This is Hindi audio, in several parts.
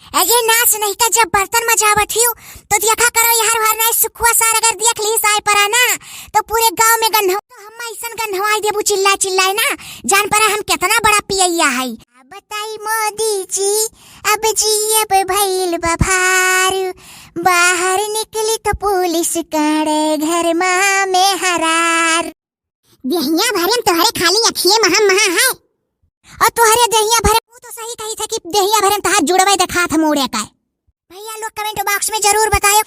अरे नाच नहीं था जब बर्तन मजावट ही तो देखा करो यार हर ना सुखुआ सार अगर देख ली साय परा ना तो पूरे गांव में गंध तो हम ऐसन गंधवाई देबू चिल्ला चिल्लाए ना जान परा हम कितना बड़ा पियैया है। बताई मोदी जी अब जी अब भइल बभार बाहर निकली तो पुलिस करे घर में हरार। देहिया भरे तोहरे खाली अखिए महा है और तोहरे देहिया भरे तो सही कही था कि देहिया भरे तो हाथ जुड़वाई देखा था मोड़े का। भैया लोग कमेंट बॉक्स में जरूर बताओ।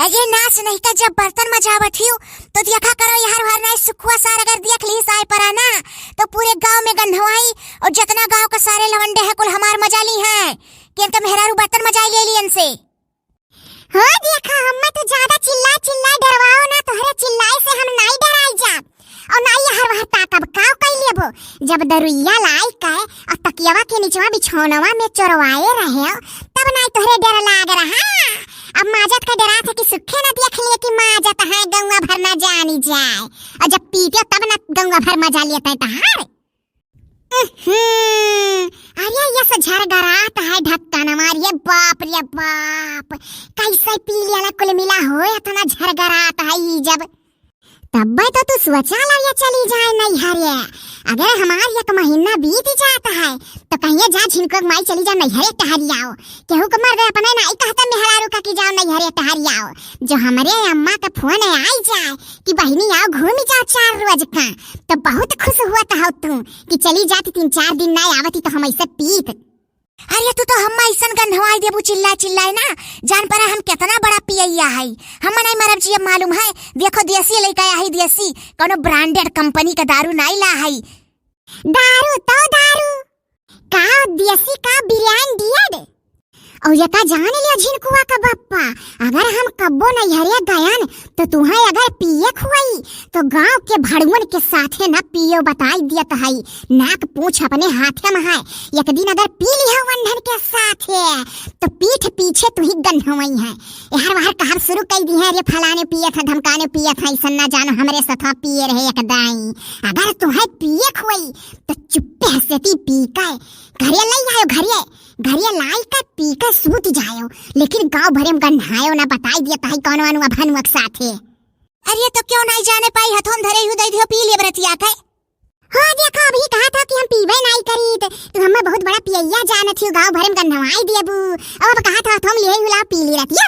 अरे नाच नहीं था जब बर्तन मजावट ही तो देखा करो यार हर ना सुखुआ सार अगर देख ली साय परा ना तो पूरे गांव में गंधवाई और जितना गांव का सारे लवंडे हैं कुल हमार मजा ली है कि तो मेहरारू बर्तन मजाई ले ली इनसे। हाँ देखा हम तो ज्यादा चिल्ला डरवाओ ना तोहरे चिल्लाए से हम नहीं डराई जा और नहीं हर वह ताकब काव कई लेबो जब दरुइया लाई का और तकियावा के नीचवा बिछौनवा में चोरवाए रहे तब नहीं तोहरे डर लाग रहा। अब माजत का डरा था कि सुखे न देख लिए कि माजत है गंगा भर न जानी जाए और जब पीते तब न गंगा भर मजा लेता है तहार। अरे ये से झरगरात है ढक्कन मारिए बाप रे बाप कैसे पी लिया कुल मिला हो इतना झरगरात है जब तब तो तू सोचा ला चली जाए नहीं हरे अगर हमार एक महीना बीत जाता है तो कहिए जा झिनको माई चली जा नहीं हरे टहरियाओ केहू को मर गए अपने नहीं कहता मेहरारू का कि जाओ नहीं हरे टहरियाओ जो हमारे अम्मा का फोन आई जाए कि बहनी आओ घूम जाओ 4 रोज का तो बहुत खुश हुआ था तू कि चली जाती 3-4 दिन नहीं आवती तो हम ऐसे पीत। अरे तू तो हम ऐसन गंधवाई देबू चिल्ला चिल्लाए ना जान परा हम कितना बड़ा पियैया है हम नहीं मरब जी मालूम है देखो देसी लेके आया है देसी कोनो ब्रांडेड कंपनी का दारू नहीं ला है दारू तो दारू का देसी का ब्रांडेड और ये का जान लिया झिनकुआ का बप्पा अगर हम कब्बो नहीं हरे गयन तो तुम्हें अगर पिए खुआई तो गांव के भड़ुअन के साथे न पियो बताई दियत है नाक पूछ अपने हाथे में है एक दिन अगर पी लिया वंधन के साथे तो पीठ पीछे तू ही गंधवई है यार बाहर कहर शुरू कर दी है रे फलाने पिए था धमकाने पिए था ऐसा ना जानो हमरे साथ पिए रहे एक दाई अगर तुम्हें पिए खुआई तो चुप्पे से पी का घरे ले आयो घरे लाई का पी का सूत जायो लेकिन गांव भरे में गंधायो ना बताई दिया ताई कौन अनुआ भनुक साथे। अरे तो क्यों नहीं जाने पाई हथों धरे हु दई दियो पी ले बरतिया थे। हां देखो अभी कहा था कि हम पीबे नहीं करी तो हमें बहुत बड़ा पियैया जाना थी गांव भरे में गंधवाई देबू अब कहा था हथों ले हुला पी ले रतिया।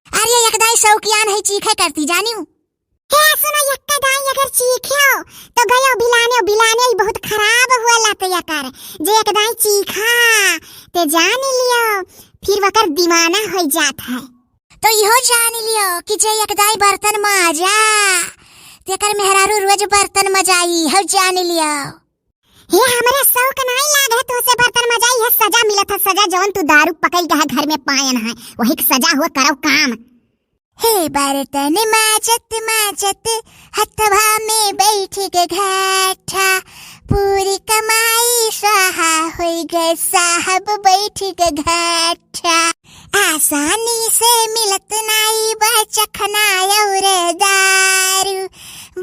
अरे एकदई शौकियान है चीखे करती जानियो क्या सुनो यक्का दाई अगर चीखियो तो गयो बिलाने ही बहुत खराब हुआ लाते याकर जे एक दाई चीखा ते जान लियो फिर वकर दीवाना हो जात है तो इहो जान लियो कि जे एक दाई बर्तन माजा तेकर मेहरारू रोज बर्तन मजाई हो जान लियो। हे हमरे शौक नहीं लाग है तो से बर्तन मजाई है सजा मिलत है सजा जौन तू दारू पकई के घर में पायन है वही सजा हुआ करो काम। हे बर्तन माजत माजत हथवा में बैठ के घाटा पूरी कमाई स्वाहा हो गए साहब बैठ के घाटा आसानी से मिलत नहीं बचखना और दारू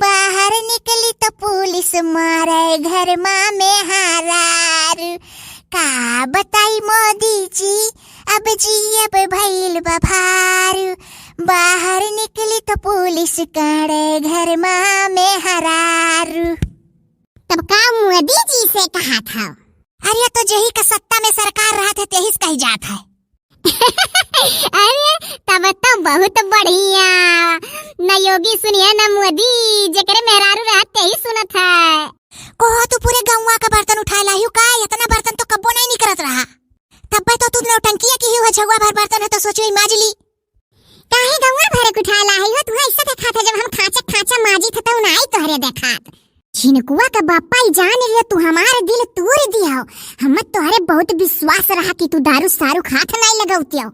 बाहर निकली तो पुलिस मारे घर में हरारू। का बताई मोदी जी अब भइल बभार बाहर निकली तो पुलिस करे घर में हरारू। तब का मोदी जी से कहा था अरे तो जही का सत्ता में सरकार रहा था तेही कही जात है। अरे तब तो बहुत बढ़िया न योगी सुनिए न मोदी जेकरे मेहरारू रहा तेही सुनत है को तू पूरे गौवा का बर्तन उठा लाहियो का इतना बर्तन तो कब्बो नहीं निकलत रहा तब तो तू नौटंकिया की ही झगवा भर बर्तन है तो सोचो माजली काहे गौवा भर उठा लाहियो तू ऐसा देखा था जब हम खाचा माजी था तो नहीं तोहरे देखात झिनकुआ का बापा ही जान लिया तू हमारे दिल तोड़ दिया हम तोहरे बहुत विश्वास रहा कि तू दारू सारू हाथ नहीं लगाउतियो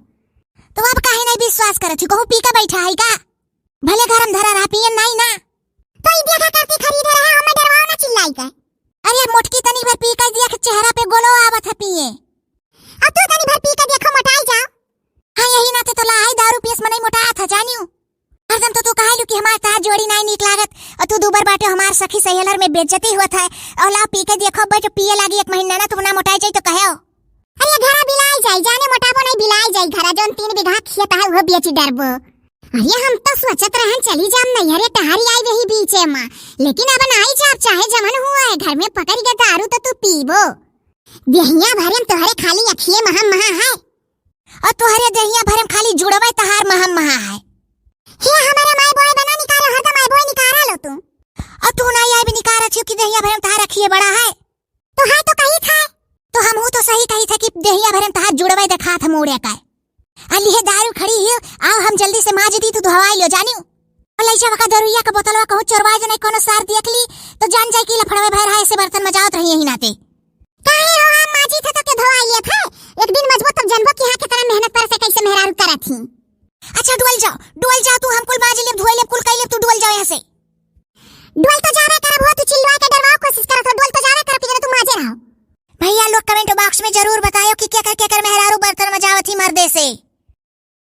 तो अब काहे नहीं विश्वास करत छी कहू पी का बैठा है का भले गरम धरा रहा पियन नहीं ना तो ई देखा करती खरीद रहा हमें डरवाओ ना चिल्लाई का अरे मोटकी तनी भर पी का देख चेहरा पे गोलो आवत है पिए अब तू तनी भर पी का देखो मोटाई जाओ हां यही नाते तो लाई दारू पीस में नहीं मोटाया था जानियो हरदम तो तू कहलू कि हमार साथ जोड़ी नहीं निक लागत और तू दूबर बाटे हमार सखी सहेलर में बेइज्जती हुआ था और ला पी के देखो बैठ पिए लागी 1 महीना ना तुम ना मोटाई जाई तो कहो अरे घरा बिलाई जाई जाने मोटापो नहीं बिलाई जाई घरा जोन 3 बीघा खेत है वो बेच डरबो। अरे हम तो सोचत रहन चली जाम नैहरे टहरी आई रही बीचे में, लेकिन अब आई जाब चाहे जमन हुआ है घर में पकड़ के दारू तो तू पीबो। देहिया भरम तोहरे खाली अखिए महम महा है और तोहरे देहिया भरम खाली जुड़वे तहार महम महा है। हे हमारे माय बॉय बना निकालो हर माय बॉय निकारा लो तुम और तू ना ये भी निकारा छी कि देहिया भरम तहार अखिए बड़ा है तो है तो कही था तो हम तो सही कही था कि देहिया भरम तहार जुड़वे देखा था मोड़े का अली है दारू खड़ी है आओ हम जल्दी से माज दी तू धवाई लो जानियो और लइचा वका दरुइया का बोतलवा कहूं चोरवा जने कोनो सार देख ली तो जान जाए कि लफड़वे भर है ऐसे बर्तन मजावत रही ही नाते काहे हो हम माजी थे तो के धवाई थे एक दिन मजबूत तब जनबो कि हां के तरह मेहनत पर से कैसे मेहरारू करत थी। अच्छा डुअल जाओ तू हमकुल माज ले धोई ले कुल कई ले तू डुअल जाओ यहां से डुअल तो जावे करब हो तू चिल्लवा के डरवाओ कोशिश करत हो डुअल तो जावे कर कि तू माजे रहो। भैया लोग कमेंट बॉक्स में जरूर बताओ कि क्या कर मेहरारू बर्तन मजावत थी मर्दे से।